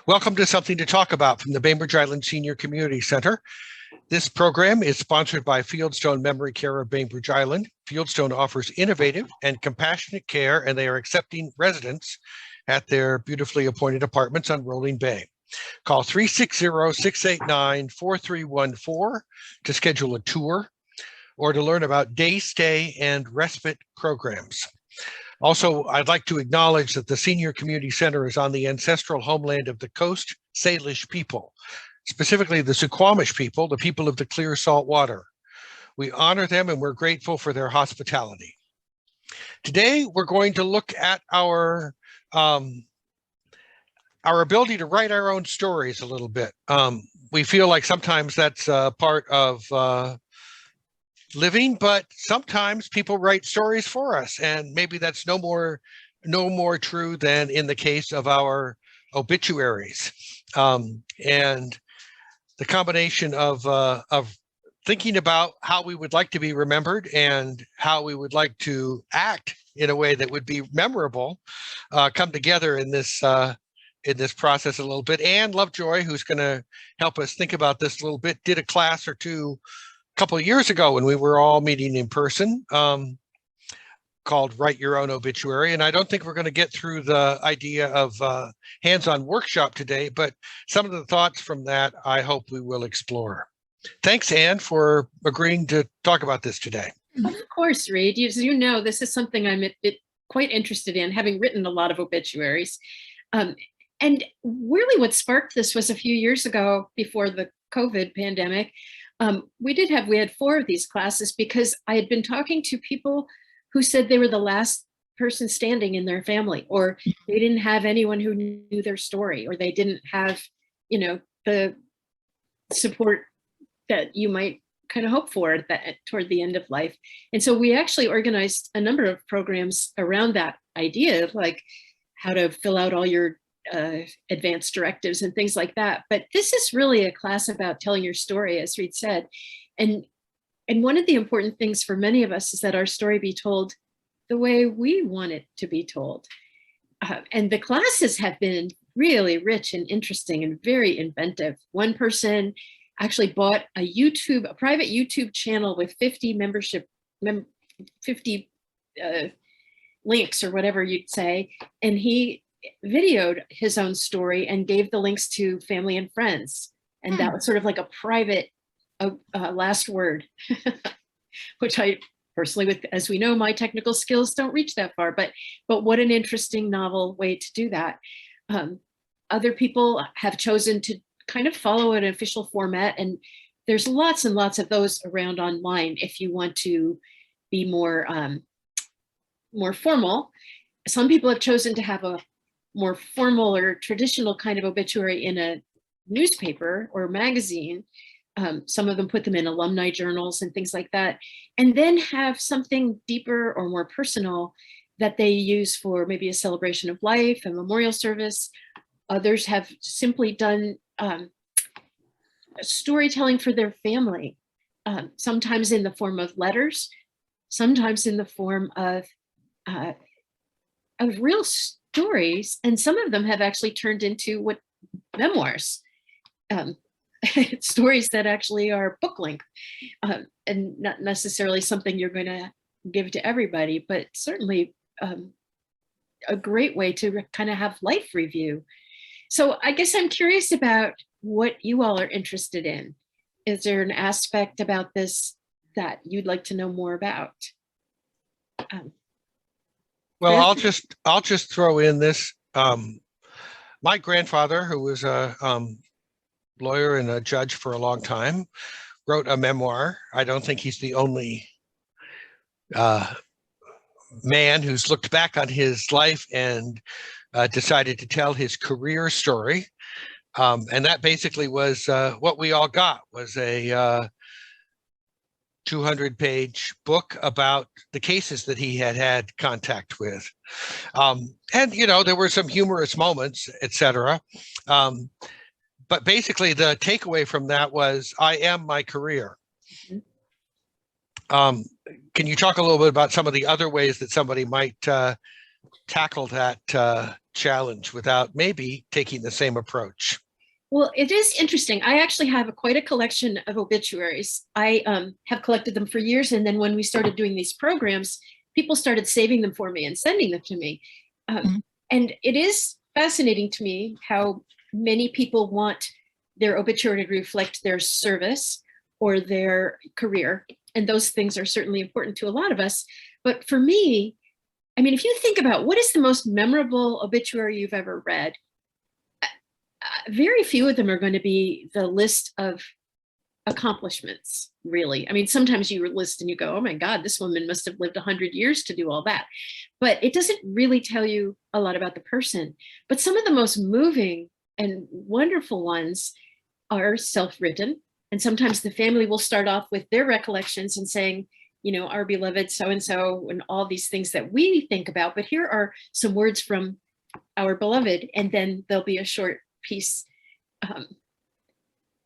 Welcome to Something to Talk About from the Bainbridge Island Senior Community Center. This program is sponsored by Fieldstone Memory Care of Bainbridge Island. Fieldstone offers innovative and compassionate care, and they are accepting residents at their beautifully appointed apartments on Rolling Bay. Call 360-689-4314 to schedule a tour or to learn about day stay and respite programs. Also, I'd like to acknowledge that the Senior Community Center is on the ancestral homeland of the Coast Salish people, specifically the Suquamish people, the people of the clear salt water. We honor them and we're grateful for their hospitality. Today, we're going to look at our ability to write our own stories a little bit. We feel like sometimes that's part of living, but sometimes people write stories for us, and maybe that's no more true than in the case of our obituaries. And the combination of thinking about how we would like to be remembered and how we would like to act in a way that would be memorable come together in this process a little bit. Ann Lovejoy, who's going to help us think about this a little bit, did a class or two couple of years ago when we were all meeting in person called Write Your Own Obituary. And I don't think we're going to get through the idea of hands-on workshop today, but some of the thoughts from that I hope we will explore. Thanks, Ann, for agreeing to talk about this today. Of course, Reed. As you know, this is something I'm quite interested in, having written a lot of obituaries. And really what sparked this was a few years ago, before the COVID pandemic, we had 4 of these classes because I had been talking to people who said they were the last person standing in their family, or they didn't have anyone who knew their story, or they didn't have, the support that you might kind of hope for toward the end of life. And so we actually organized a number of programs around that idea of like how to fill out all your advanced directives and things like that. But this is really a class about telling your story, as Reed said. And one of the important things for many of us is that our story be told the way we want it to be told. And the classes have been really rich and interesting and very inventive. One person actually bought a private YouTube channel with 50 links or whatever you'd say. And he videoed his own story and gave the links to family and friends. And that was sort of like a private last word, which I personally, as we know, my technical skills don't reach that far, but what an interesting, novel way to do that. Other people have chosen to kind of follow an official format, and there's lots and lots of those around online if you want to be more formal. Some people have chosen to have a more formal or traditional kind of obituary in a newspaper or magazine. Some of them put them in alumni journals and things like that, and then have something deeper or more personal that they use for maybe a celebration of life, a memorial service. Others have simply done storytelling for their family, sometimes in the form of letters, sometimes in the form of real stories, and some of them have actually turned into memoirs, stories that actually are book length, and not necessarily something you're going to give to everybody, but certainly a great way to kind of have life review. So I guess I'm curious about what you all are interested in. Is there an aspect about this that you'd like to know more about? Well, I'll just throw in this. My grandfather, who was a lawyer and a judge for a long time, wrote a memoir. I don't think he's the only man who's looked back on his life and decided to tell his career story. And that basically was what we all got, was a 200-page book about the cases that he had contact with. And, there were some humorous moments, etc. But basically the takeaway from that was, I am my career. Can you talk a little bit about some of the other ways that somebody might tackle that challenge without maybe taking the same approach? Well, it is interesting. I actually have quite a collection of obituaries. I have collected them for years. And then when we started doing these programs, people started saving them for me and sending them to me. And it is fascinating to me how many people want their obituary to reflect their service or their career. And those things are certainly important to a lot of us. But for me, I mean, if you think about what is the most memorable obituary you've ever read, very few of them are going to be the list of accomplishments, really. I mean, sometimes you list and you go, oh my God, this woman must have lived 100 years to do all that. But it doesn't really tell you a lot about the person. But some of the most moving and wonderful ones are self-written. And sometimes the family will start off with their recollections and saying, you know, our beloved so-and-so and all these things that we think about. But here are some words from our beloved. And then there'll be a short piece.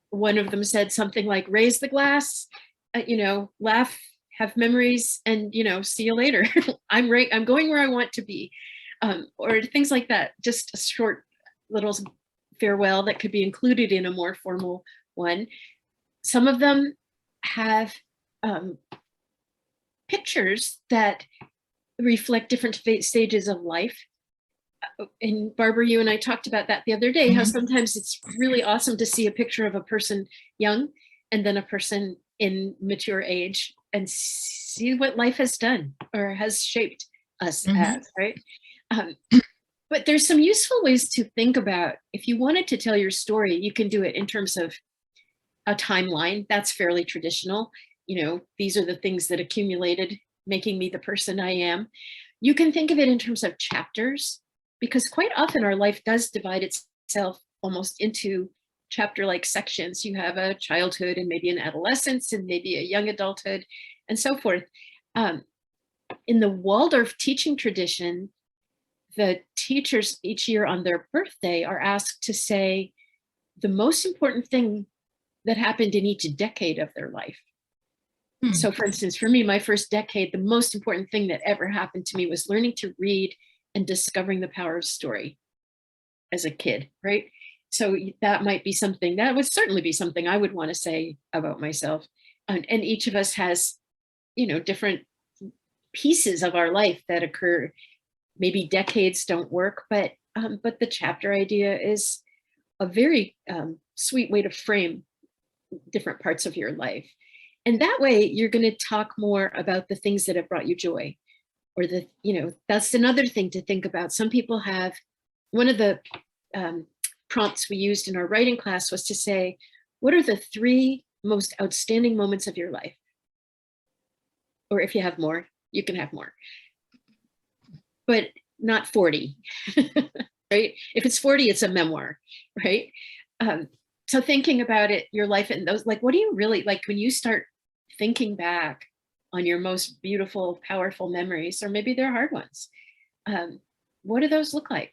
One of them said something like, raise the glass, you know, laugh, have memories, and, you know, see you later. I'm going where I want to be. Or things like that. Just a short little farewell that could be included in a more formal one. Some of them have pictures that reflect different stages of life. And Barbara, you and I talked about that the other day, how sometimes it's really awesome to see a picture of a person young and then a person in mature age and see what life has done or has shaped us as, right? But there's some useful ways to think about, if you wanted to tell your story, you can do it in terms of a timeline. That's fairly traditional. You know, these are the things that accumulated, making me the person I am. You can think of it in terms of chapters, because quite often our life does divide itself almost into chapter-like sections. You have a childhood and maybe an adolescence and maybe a young adulthood and so forth. In the Waldorf teaching tradition, the teachers each year on their birthday are asked to say the most important thing that happened in each decade of their life. So for instance, for me, my first decade, the most important thing that ever happened to me was learning to read and discovering the power of story as a kid, right? So that might be something, that would certainly be something I would want to say about myself. And each of us has, you know, different pieces of our life that occur. Maybe decades don't work, but the chapter idea is a very sweet way to frame different parts of your life. And that way you're going to talk more about the things that have brought you joy, or the, you know, that's another thing to think about. Some people have, one of the prompts we used in our writing class was to say, what are the 3 most outstanding moments of your life? Or if you have more, you can have more, but not 40, right? If it's 40, it's a memoir, right? So thinking about it, your life and those, like, what do you really, like when you start thinking back on your most beautiful, powerful memories, or maybe they're hard ones, what do those look like?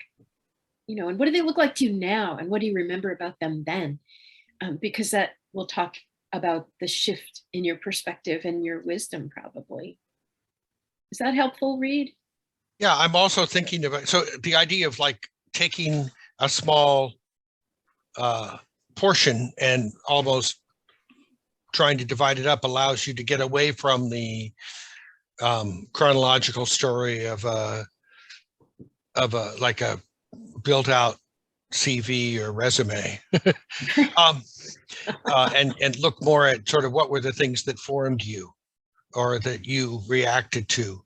You know, and what do they look like to you now? And what do you remember about them then? Because that will talk about the shift in your perspective and your wisdom, probably. Is that helpful, Reed? Yeah, I'm also thinking about, so the idea of like taking a small portion and almost trying to divide it up allows you to get away from the chronological story of a like a built out CV or resume, and look more at sort of what were the things that formed you or that you reacted to.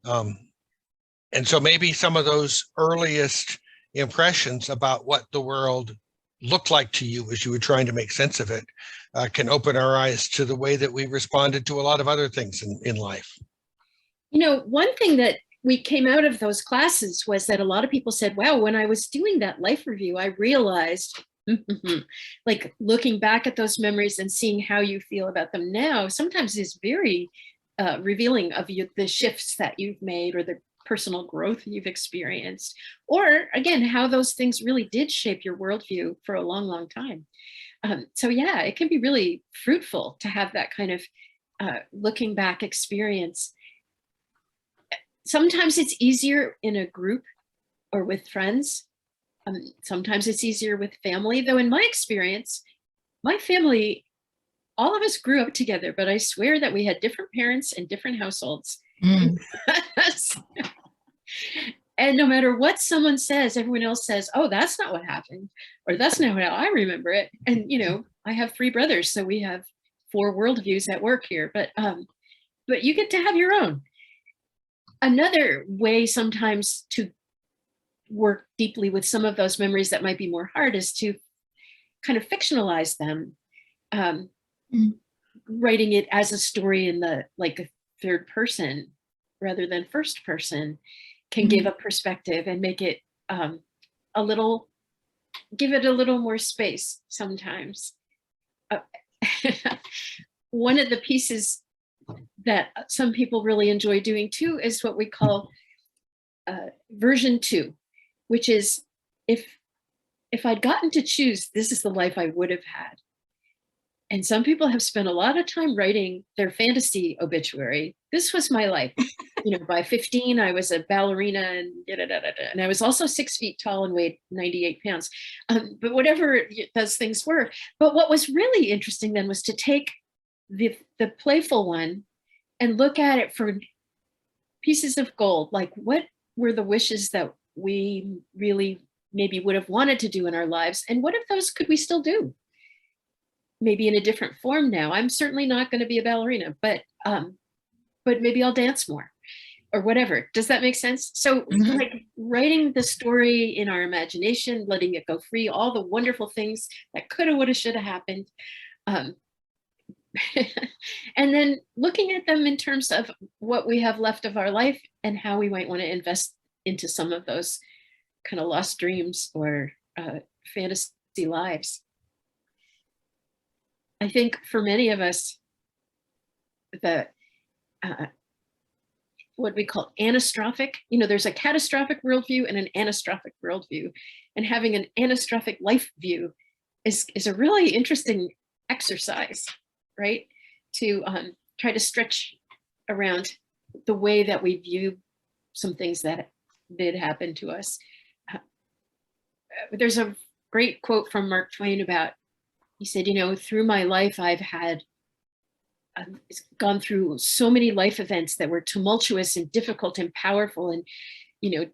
And so maybe some of those earliest impressions about what the world looked like to you as you were trying to make sense of it can open our eyes to the way that we responded to a lot of other things in life. You know, one thing that we came out of those classes was that a lot of people said, wow, when I was doing that life review, I realized, like looking back at those memories and seeing how you feel about them now, sometimes is very revealing of you, the shifts that you've made or the personal growth you've experienced, or again, how those things really did shape your worldview for a long, long time. So yeah, it can be really fruitful to have that kind of looking back experience. Sometimes it's easier in a group or with friends. Sometimes it's easier with family, though in my experience, my family, all of us grew up together, but I swear that we had different parents and different households. Mm. And no matter what someone says, everyone else says, oh, that's not what happened, or that's not how I remember it. And, you know, I have 3 brothers, so we have 4 worldviews at work here, but you get to have your own. Another way sometimes to work deeply with some of those memories that might be more hard is to kind of fictionalize them, writing it as a story in the like a third person rather than first person can give a perspective and make it give it a little more space sometimes. One of the pieces that some people really enjoy doing too is what we call version 2, which is if I'd gotten to choose, this is the life I would have had. And some people have spent a lot of time writing their fantasy obituary. This was my life. You know, by 15, I was a ballerina and and I was also 6 feet tall and weighed 98 pounds. But whatever those things were. But what was really interesting then was to take the playful one and look at it for pieces of gold. Like, what were the wishes that we really maybe would have wanted to do in our lives? And what of those could we still do? Maybe in a different form now. I'm certainly not going to be a ballerina, but maybe I'll dance more or whatever. Does that make sense? So like writing the story in our imagination, letting it go free, all the wonderful things that coulda, woulda, shoulda happened. And then looking at them in terms of what we have left of our life and how we might want to invest into some of those kind of lost dreams or fantasy lives. I think for many of us, the what we call anastrophic, you know, there's a catastrophic worldview and an anastrophic worldview, and having an anastrophic life view is a really interesting exercise, right? To try to stretch around the way that we view some things that did happen to us. There's a great quote from Mark Twain about, he said, you know, through my life, I've had gone through so many life events that were tumultuous and difficult and powerful and, you know,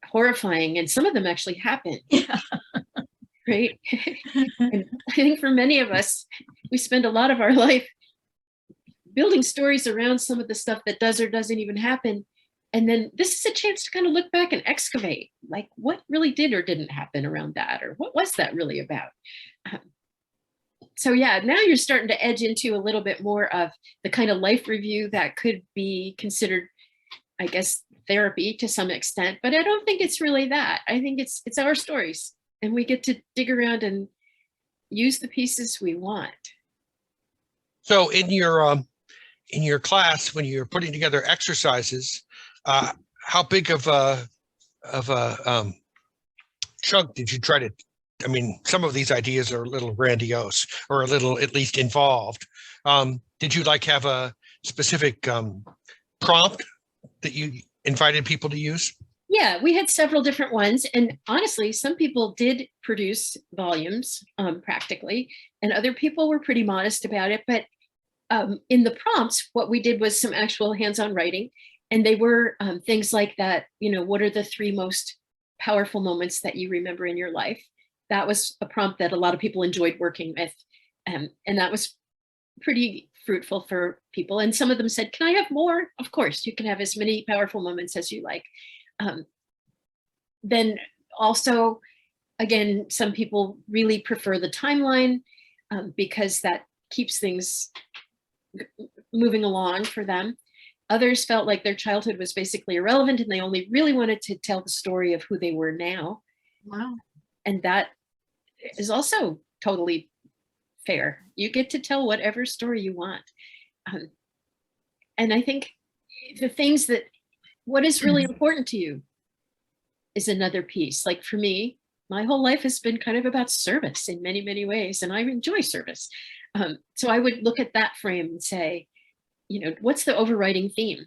horrifying. And some of them actually happened. Yeah. Right. And I think for many of us, we spend a lot of our life building stories around some of the stuff that does or doesn't even happen. And then this is a chance to kind of look back and excavate, like what really did or didn't happen around that, or what was that really about? So yeah, now you're starting to edge into a little bit more of the kind of life review that could be considered, I guess, therapy to some extent, but I don't think it's really that. I think it's our stories, and we get to dig around and use the pieces we want. So in your class, when you're putting together exercises, how big of a chunk did you try to? I mean, some of these ideas are a little grandiose or a little at least involved. Did you like have a specific prompt that you invited people to use? Yeah, we had several different ones. And honestly, some people did produce volumes practically, and other people were pretty modest about it. But in the prompts, what we did was some actual hands-on writing. And they were things like that, you know, what are the 3 most powerful moments that you remember in your life? That was a prompt that a lot of people enjoyed working with. And that was pretty fruitful for people. And some of them said, can I have more? Of course, you can have as many powerful moments as you like. Then also, again, some people really prefer the timeline because that keeps things moving along for them. Others felt like their childhood was basically irrelevant and they only really wanted to tell the story of who they were now. Wow. And that is also totally fair. You get to tell whatever story you want. And I think the things that, what is really important to you is another piece. Like for me, my whole life has been kind of about service in many, many ways, and I enjoy service. So I would look at that frame and say, you know, what's the overriding theme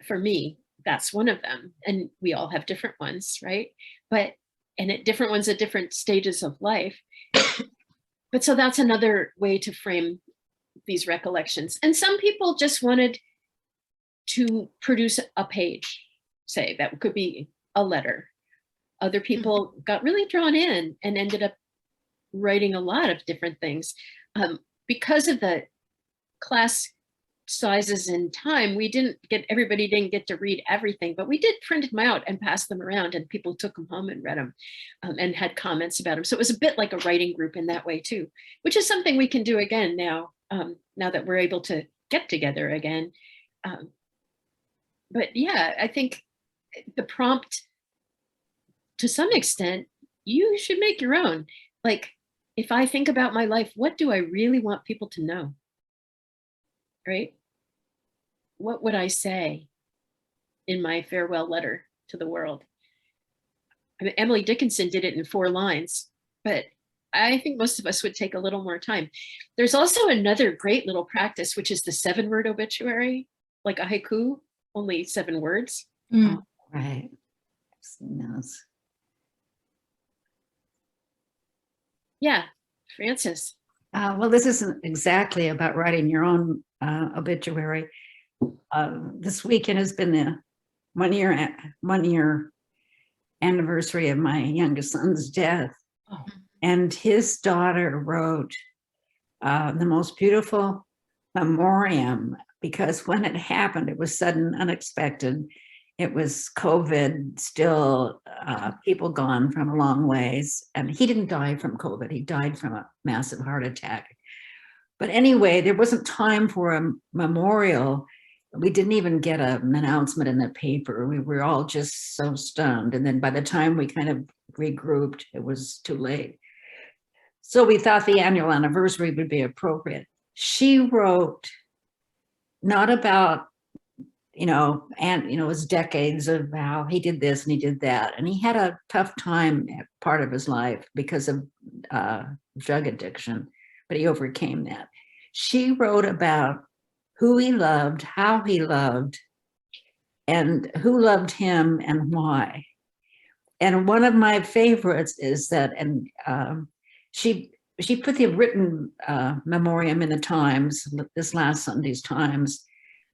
for me that's one of them. And we all have different ones, right? And at different ones at different stages of life. But so that's another way to frame these recollections. And some people just wanted to produce a page, say, that could be a letter. Other people got really drawn in and ended up writing a lot of different things. Because of the class sizes and time, everybody didn't get to read everything, but we did print them out and pass them around, and people took them home and read them and had comments about them. So it was a bit like a writing group in that way too, which is something we can do again now, now that we're able to get together again. But yeah, I think the prompt, to some extent, you should make your own. Like, if I think about my life, what do I really want people to know? Right? What would I say in my farewell letter to the world? I mean, Emily Dickinson did it in 4 lines, but I think most of us would take a little more time. There's also another great little practice, which is the 7-word obituary, like a haiku, only 7 words. Oh, right. I've seen those. Yeah, Frances. Well, this isn't exactly about writing your own obituary. This weekend has been the 1-year anniversary of my youngest son's death. Oh. And his daughter wrote the most beautiful memoriam, because when it happened, it was sudden, unexpected. It was COVID, still people gone from a long ways. And he didn't die from COVID. He died from a massive heart attack. But anyway, there wasn't time for a memorial. We didn't even get an announcement in the paper. We were all just so stunned. And then by the time we kind of regrouped, it was too late. So we thought the annual anniversary would be appropriate. She wrote not about, his decades of how he did this and he did that. And he had a tough time at part of his life because of drug addiction, but he overcame that. She wrote about who he loved, how he loved, and who loved him and why. And one of my favorites is that, and she put the written memoriam in the Times, this last Sunday's Times,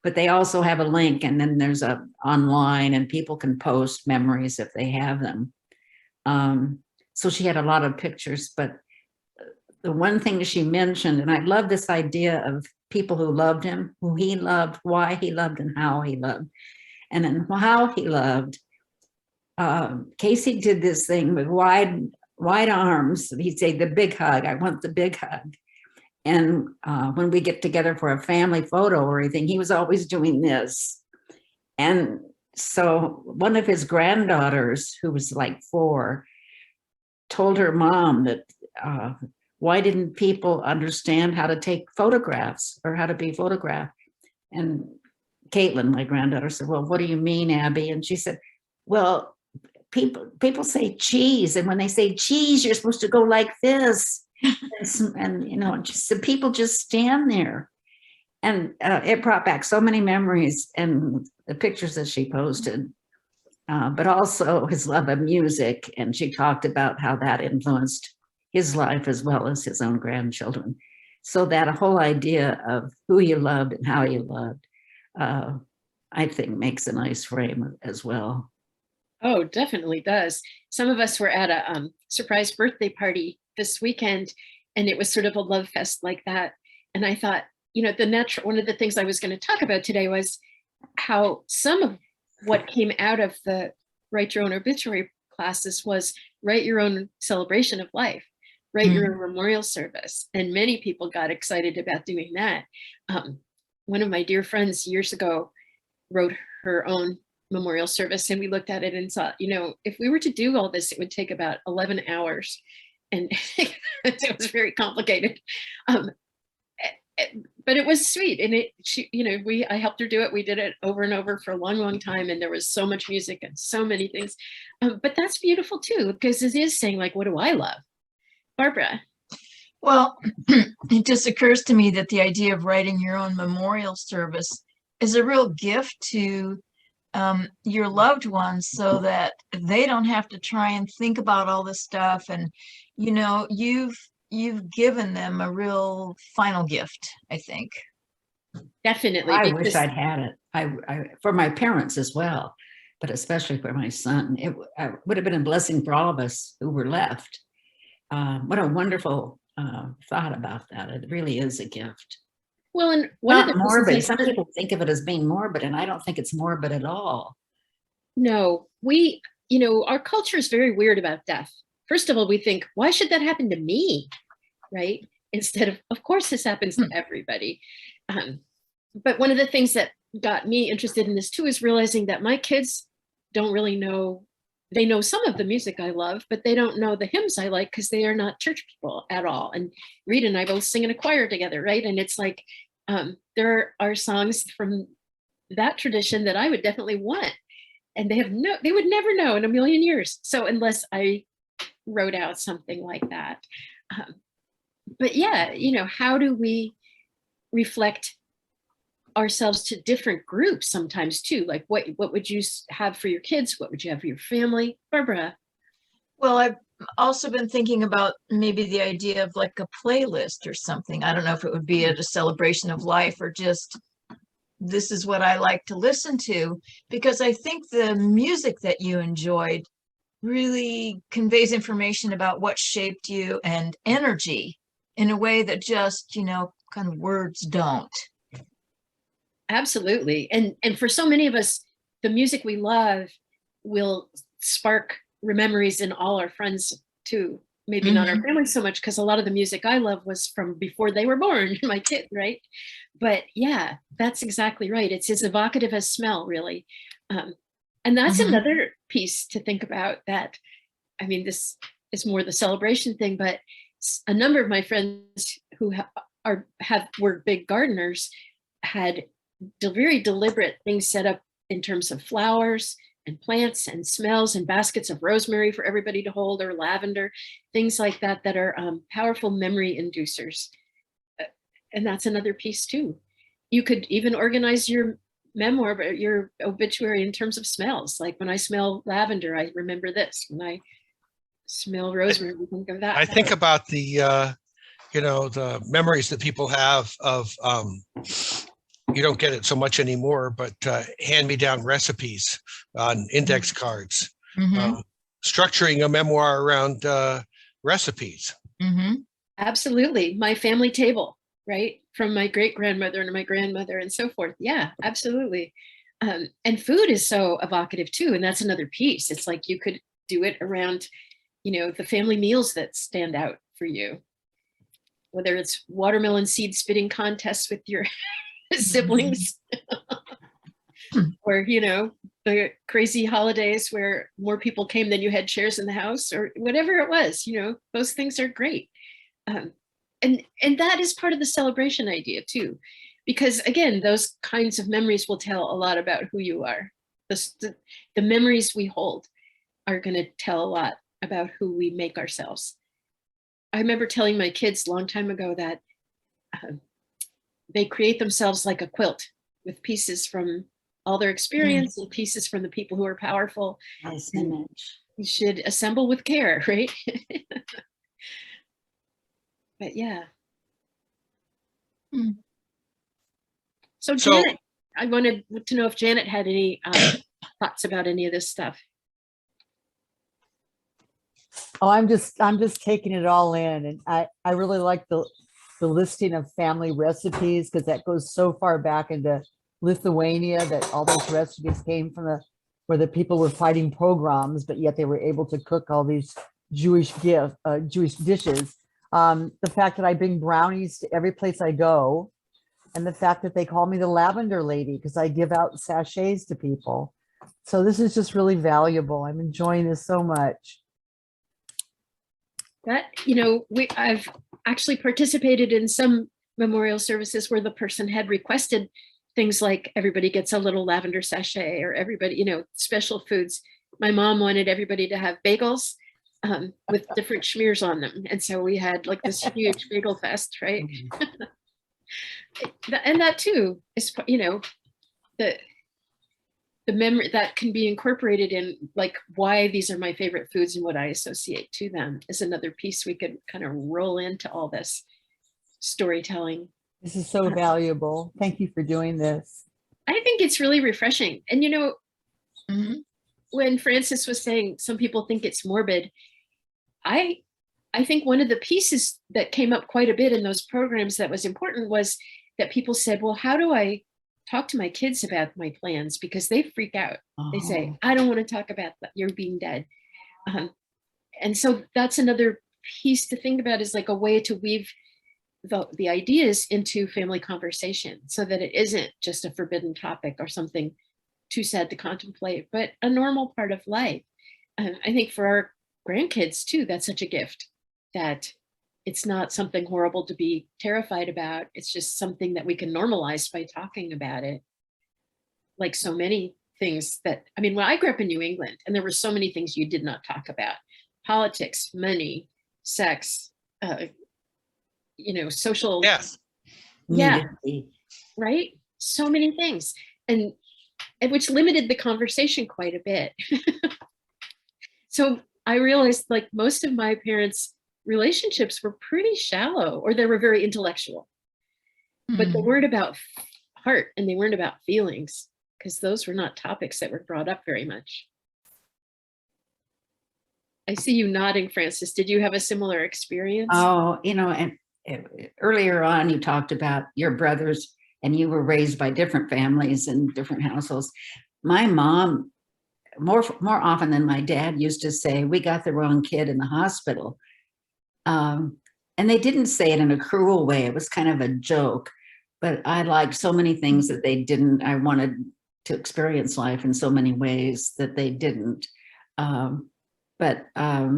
but they also have a link, and then there's a online, and people can post memories if they have them. So she had a lot of pictures, but the one thing she mentioned, and I love this idea of people who loved him, who he loved, why he loved, and how he loved. And then how he loved, Casey did this thing with wide arms. He'd say, the big hug, I want the big hug. And when we get together for a family photo or anything, he was always doing this. And so one of his granddaughters, who was like 4, told her mom that, why didn't people understand how to take photographs or how to be photographed? And Caitlin, my granddaughter, said, well, what do you mean, Abby? And she said, well, people say cheese. And when they say cheese, you're supposed to go like this. And just people just stand there. And it brought back so many memories and the pictures that she posted, but also his love of music. And she talked about how that influenced his life as well as his own grandchildren. So that whole idea of who you loved and how you loved, I think makes a nice frame as well. Oh, definitely does. Some of us were at a surprise birthday party this weekend, and it was sort of a love fest like that. And I thought, one of the things I was going to talk about today was how some of what came out of the Write Your Own Obituary classes was write your own celebration of life, write your own memorial service. And many people got excited about doing that. One of my dear friends years ago wrote her own memorial service, and we looked at it and thought, if we were to do all this, it would take about 11 hours. And it was very complicated. But it was sweet. And I helped her do it. We did it over and over for a long, long time. And there was so much music and so many things. But that's beautiful too, because it is saying, like, what do I love? Barbara. Well, it just occurs to me that the idea of writing your own memorial service is a real gift to your loved ones so that they don't have to try and think about all this stuff. And, you've given them a real final gift, I think. Definitely. I wish because I'd had it. For my parents as well, but especially for my son. It would have been a blessing for all of us who were left. What a wonderful thought about that. It really is a gift. Well, and one of Not the morbid. reasons Some people think of it as being morbid, and I don't think it's morbid at all. no, our culture is very weird about death. First of all, we think, why should that happen to me? Right? Instead of course, this happens to everybody. But one of the things that got me interested in this too is realizing that my kids don't really know. They know some of the music I love, but they don't know the hymns I like because they are not church people at all. And Rita and I both sing in a choir together, right? And it's like there are songs from that tradition that I would definitely want, and they would never know in a million years. So unless I wrote out something like that. But yeah, how do we reflect ourselves to different groups sometimes too? Like what would you have for your kids? What would you have for your family? Barbara? Well, I've also been thinking about maybe the idea of like a playlist or something. I don't know if it would be at a celebration of life or just this is what I like to listen to, because I think the music that you enjoyed really conveys information about what shaped you and energy in a way that just, kind of words don't. Absolutely. And for so many of us, the music we love will spark memories in all our friends too. Maybe not our family so much, because a lot of the music I love was from before they were born, my kid, right? But yeah, that's exactly right. It's as evocative as smell, really. And that's another piece to think about that. I mean, this is more the celebration thing, but a number of my friends who were big gardeners had very deliberate things set up in terms of flowers and plants and smells and baskets of rosemary for everybody to hold, or lavender, things like that are powerful memory inducers. And that's another piece too. You could even organize your memoir, but your obituary in terms of smells. Like when I smell lavender, I remember this. When I smell rosemary, we think of that. I think about the memories that people have of you don't get it so much anymore, but hand-me-down recipes on index cards, structuring a memoir around recipes. Absolutely. My family table, right? From my great-grandmother and my grandmother and so forth. Yeah, absolutely. And food is so evocative too. And that's another piece. It's like you could do it around, the family meals that stand out for you. Whether it's watermelon seed spitting contests with your siblings or the crazy holidays where more people came than you had chairs in the house, or whatever it was. Those things are great. And that is part of the celebration idea too, because again, those kinds of memories will tell a lot about who you are. The memories we hold are going to tell a lot about who we make ourselves. I remember telling my kids a long time ago that they create themselves like a quilt with pieces from all their experience and pieces from the people who are powerful. Nice image. You should assemble with care, right? But yeah. So Janet, I wanted to know if Janet had any thoughts about any of this stuff. Oh, I'm just taking it all in, and I really like the listing of family recipes, because that goes so far back into Lithuania that all those recipes came from where the people were fighting pogroms, but yet they were able to cook all these Jewish dishes. The fact that I bring brownies to every place I go, and the fact that they call me the lavender lady because I give out sachets to people. So this is just really valuable. I'm enjoying this so much. That, I've actually participated in some memorial services where the person had requested things like everybody gets a little lavender sachet, or everybody, special foods. My mom wanted everybody to have bagels with different schmears on them. And so we had like this huge bagel fest, right? And that too is, the the memory that can be incorporated in, like, why these are my favorite foods and what I associate to them is another piece we could kind of roll into all this storytelling. This is so valuable. Thank you for doing this. I think it's really refreshing. And, you know, Mhm. when Frances was saying some people think it's morbid, I think one of the pieces that came up quite a bit in those programs that was important was that people said, well, how do I talk to my kids about my plans? Because they freak out. They say, Oh. I don't want to talk about that. You're being dead. And so that's another piece to think about, is like a way to weave the ideas into family conversation so that it isn't just a forbidden topic or something too sad to contemplate, but a normal part of life. I think for our grandkids too, that's such a gift, that it's not something horrible to be terrified about. It's just something that we can normalize by talking about it. Like so many things that, I mean, when I grew up in New England, and there were so many things you did not talk about: politics, money, sex, you know, social. Yes. Yeah, Nudity. right? So many things. And which limited the conversation quite a bit. So I realized, like, most of my parents' relationships were pretty shallow, or they were very intellectual, but they Mhm. weren't about heart and they weren't about feelings, because those were not topics that were brought up very much. I see you nodding, Frances. Did you have a similar experience? Oh, you know, and earlier on, you talked about your brothers and you were raised by different families and different households. My mom, more often than my dad, used to say, we got the wrong kid in the hospital. And they didn't say it in a cruel way. It was kind of a joke, but I liked so many things that they didn't. I wanted to experience life in so many ways that they didn't. But I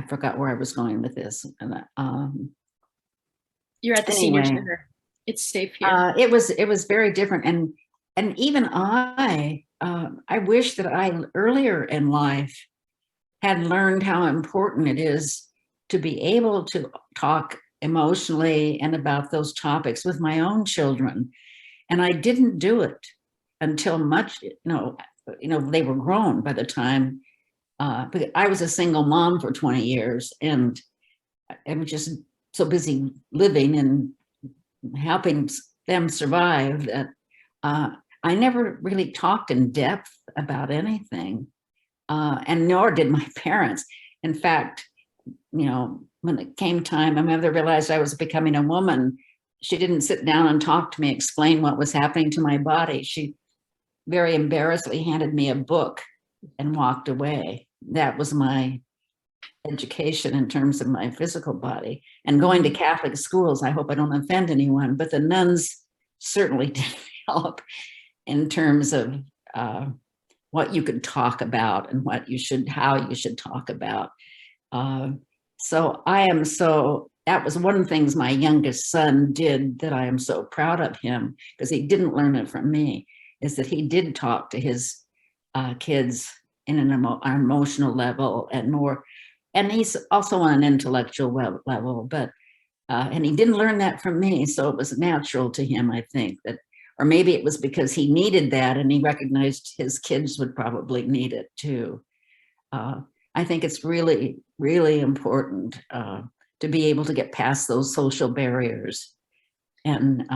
forgot where I was going with this. You're at the senior Anyway. center. It's safe here. It was very different, and even I wish that I earlier in life had learned how important it is to be able to talk emotionally and about those topics with my own children, and I didn't do it until much, you know, they were grown by the time. But I was a single mom for 20 years, and I was just so busy living and helping them survive that I never really talked in depth about anything, and nor did my parents. In fact, you know, when it came time, my mother realized I was becoming a woman. She didn't sit down and talk to me, explain what was happening to my body. She very embarrassedly handed me a book and walked away. That was my education in terms of my physical body. And going to Catholic schools, I hope I don't offend anyone, but the nuns certainly didn't help in terms of what you could talk about and how you should talk about. So that was one of the things my youngest son did that I am so proud of him, because he didn't learn it from me, is that he did talk to his kids in an emotional level and more. And he's also on an intellectual level, but, and he didn't learn that from me. So it was natural to him, I think, that, or maybe it was because he needed that and he recognized his kids would probably need it too. I think it's really, really important to be able to get past those social barriers and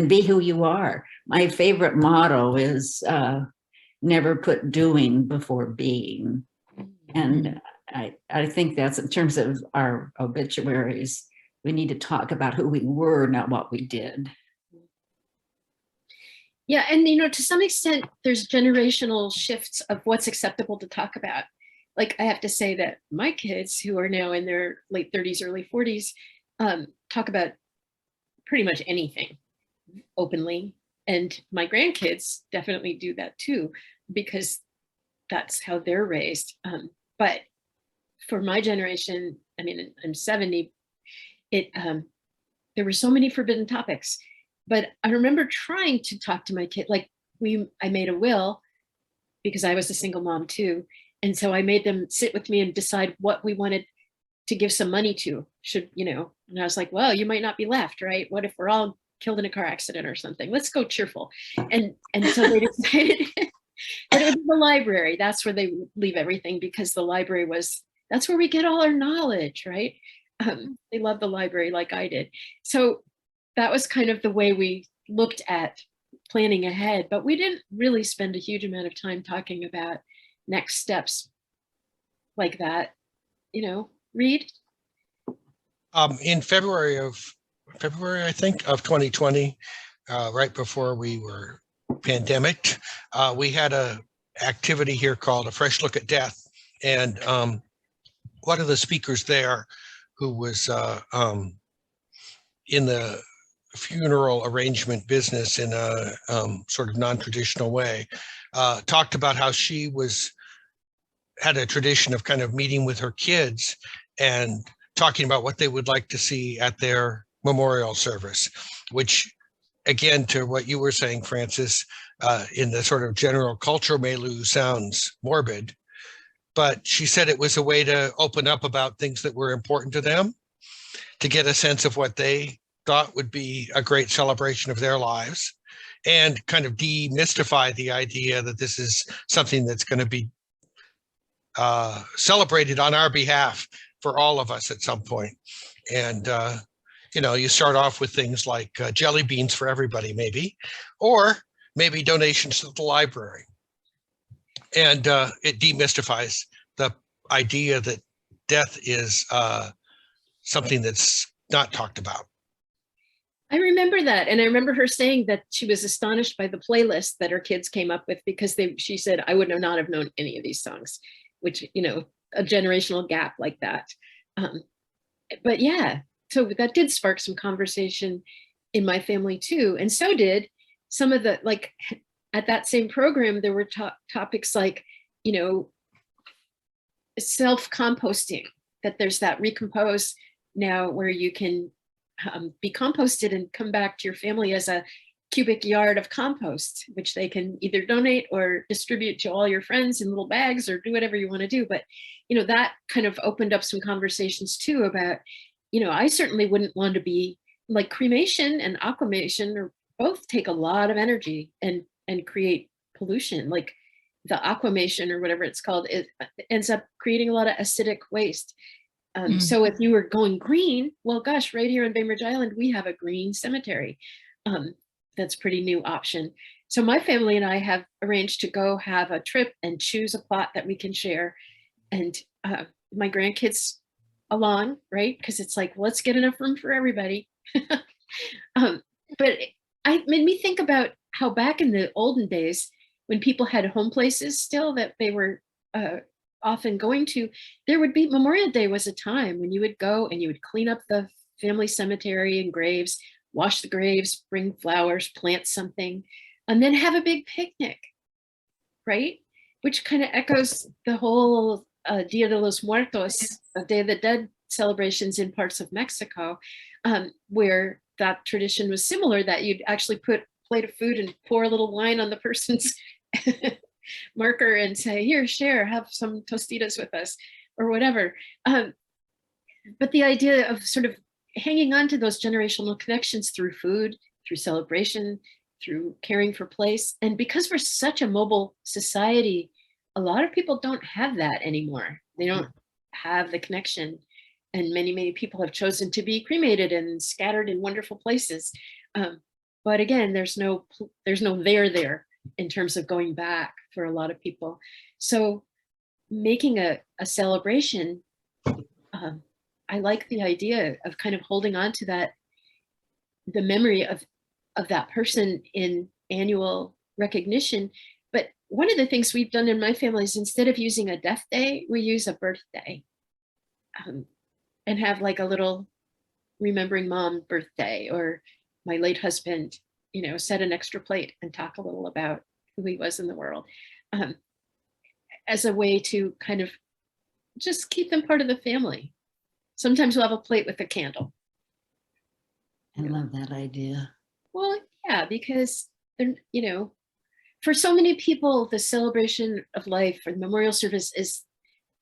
be who you are. My favorite motto is never put doing before being. And I think that's, in terms of our obituaries, we need to talk about who we were, not what we did. Yeah, and you know, to some extent, there's generational shifts of what's acceptable to talk about. Like, I have to say that my kids, who are now in their late 30s, early 40s, talk about pretty much anything openly. And my grandkids definitely do that too, because that's how they're raised. But for my generation, I mean, I'm 70, there were so many forbidden topics. But I remember trying to talk to my kid, like I made a will because I was a single mom too. And so I made them sit with me and decide what we wanted to give some money to, and I was like, well, you might not be left, right? What if we're all killed in a car accident or something. Let's go cheerful. And so they decided that it would be the library. That's where they leave everything, because the library that's where we get all our knowledge, right? They love the library like I did. So that was kind of the way we looked at planning ahead, but we didn't really spend a huge amount of time talking about next steps like that, Reed? In February, I think, of 2020, right before we were pandemic, we had a activity here called A Fresh Look at Death. And one of the speakers there, who was in the funeral arrangement business in a sort of non-traditional way, talked about how she had a tradition of kind of meeting with her kids and talking about what they would like to see at their memorial service, which, again, to what you were saying, Francis, in the sort of general cultural milieu sounds morbid, but she said it was a way to open up about things that were important to them, to get a sense of what they thought would be a great celebration of their lives, and kind of demystify the idea that this is something that's going to be celebrated on our behalf for all of us at some point. And you start off with things like jelly beans for everybody, maybe, or maybe donations to the library. And it demystifies the idea that death is something that's not talked about. I remember that. And I remember her saying that she was astonished by the playlist that her kids came up with, because she said, I would not have known any of these songs, which, a generational gap like that. But yeah, so that did spark some conversation in my family too. And so did some of the, like, at that same program, there were topics like, self-composting, that there's that Recompose now where you can be composted and come back to your family as a cubic yard of compost, which they can either donate or distribute to all your friends in little bags or do whatever you want to do. But, that kind of opened up some conversations too about, I certainly wouldn't want to be like cremation and aquamation, or both take a lot of energy and create pollution. Like the aquamation or whatever it's called, it ends up creating a lot of acidic waste. So if you were going green, well, gosh, right here on Bainbridge Island, we have a green cemetery. That's a pretty new option. So my family and I have arranged to go have a trip and choose a plot that we can share. And my grandkids along, right? Because it's like, let's get enough room for everybody. But it made me think about how back in the olden days, when people had home places still that they were often going to, there would be, Memorial Day was a time when you would go and you would clean up the family cemetery and graves, wash the graves, bring flowers, plant something, and then have a big picnic, right? Which kind of echoes the whole Dia de los Muertos, Day of the Dead celebrations in parts of Mexico, where that tradition was similar, that you'd actually put a plate of food and pour a little wine on the person's marker and say, here, share, have some tostitas with us, or whatever. But the idea of sort of hanging on to those generational connections through food, through celebration, through caring for place. And because we're such a mobile society, a lot of people don't have that anymore. They don't have the connection. And many, many people have chosen to be cremated and scattered in wonderful places. But again, there's no there in terms of going back for a lot of people. So making a celebration, I like the idea of kind of holding on to that, the memory of that person in annual recognition. But one of the things we've done in my family is, instead of using a death day, we use a birthday, and have like a little remembering mom birthday, or my late husband, set an extra plate and talk a little about who he was in the world, as a way to kind of just keep them part of the family. Sometimes we'll have a plate with a candle. I love that idea. Well, yeah, because they're, for so many people, the celebration of life or the memorial service is,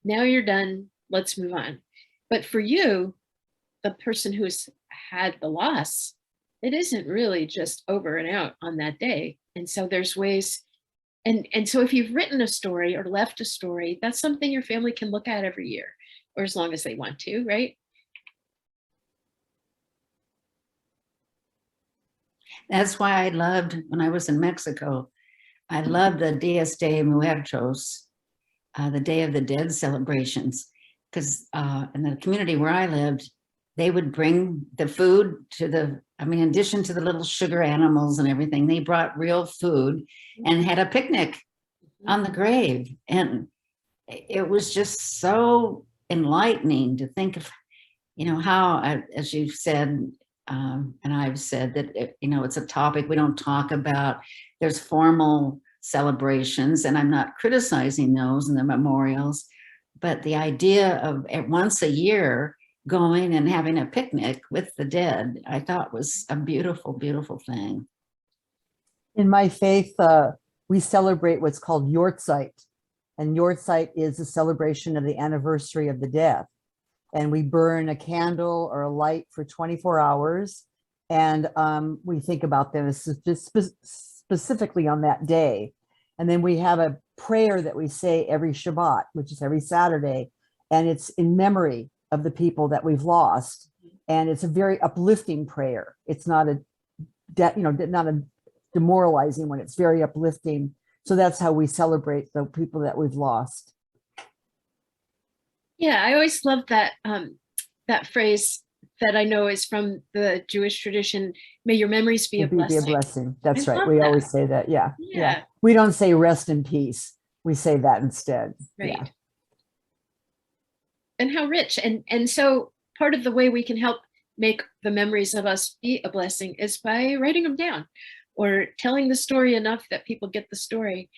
now you're done, let's move on. But for you, the person who's had the loss, it isn't really just over and out on that day. And so there's ways, and so if you've written a story or left a story, that's something your family can look at every year, or as long as they want to, right? That's why I loved, when I was in Mexico, I loved the Dias de Muertos, the Day of the Dead celebrations, because in the community where I lived, they would bring the food to the, I mean, in addition to the little sugar animals and everything, they brought real food and had a picnic on the grave. And it was just so enlightening to think of, you know, how, as you've said, and I've said that, you know, it's a topic we don't talk about. There's formal celebrations, and I'm not criticizing those and the memorials, but the idea of once a year going and having a picnic with the dead, I thought was a beautiful, beautiful thing. In my faith, we celebrate what's called Yortzeit. And Yortzeit is a celebration of the anniversary of the death. And we burn a candle or a light for 24 hours. And we think about them specifically on that day. And then we have a prayer that we say every Shabbat, which is every Saturday. And it's in memory of the people that we've lost. And it's a very uplifting prayer. It's not a, not a demoralizing one. It's very uplifting. So that's how we celebrate the people that we've lost. Yeah, I always love that that phrase that I know is from the Jewish tradition. May your memories be a blessing. Be a blessing. That's I right. love We that. always say that. Yeah. Yeah. We don't say rest in peace. We say that instead. Right. Yeah. And how rich. And so part of the way we can help make the memories of us be a blessing is by writing them down or telling the story enough that people get the story,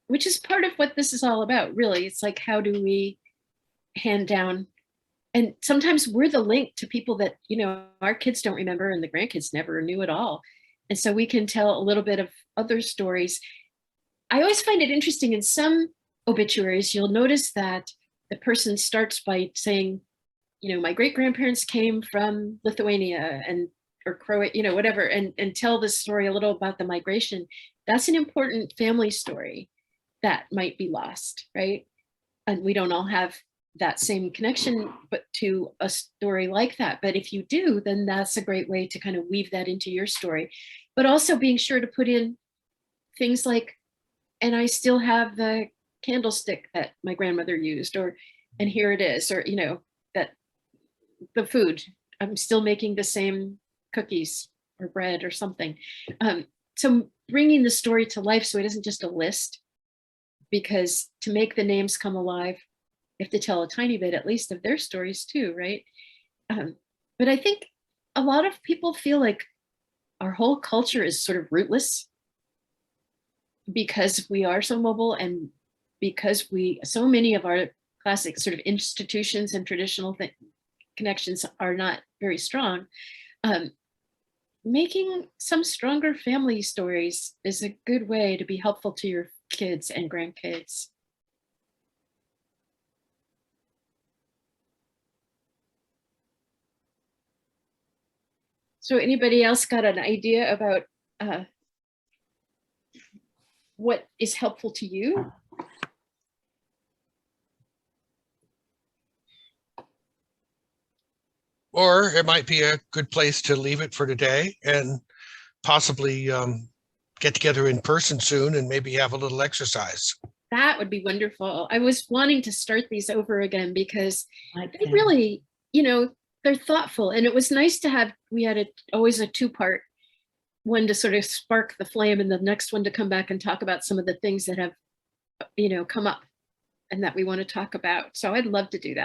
which is part of what this is all about, really. It's like, how do we hand down? And sometimes we're the link to people that, you know, our kids don't remember and the grandkids never knew at all. And so we can tell a little bit of other stories. I always find it interesting in some obituaries, you'll notice that the person starts by saying, you know, my great grandparents came from Lithuania and or Croatia, you know, whatever, and tell the story a little about the migration. That's an important family story that might be lost, right? And we don't all have that same connection, but to a story like that. But if you do, then that's a great way to kind of weave that into your story. But also being sure to put in things like, and I still have the candlestick that my grandmother used, or, and here it is, or, you know, that the food, I'm still making the same cookies or bread or something. So bringing the story to life so it isn't just a list, because to make the names come alive, you have to tell a tiny bit at least of their stories too, right? But I think a lot of people feel like our whole culture is sort of rootless because we are so mobile and because so many of our classic sort of institutions and traditional connections are not very strong. Making some stronger family stories is a good way to be helpful to your kids and grandkids. So anybody else got an idea about what is helpful to you? Or it might be a good place to leave it for today and possibly get together in person soon and maybe have a little exercise. That would be wonderful. I was wanting to start these over again because they Okay. really, you know, they're thoughtful. And it was nice to have, we had always a two-part, one to sort of spark the flame and the next one to come back and talk about some of the things that have, you know, come up and that we want to talk about. So I'd love to do that.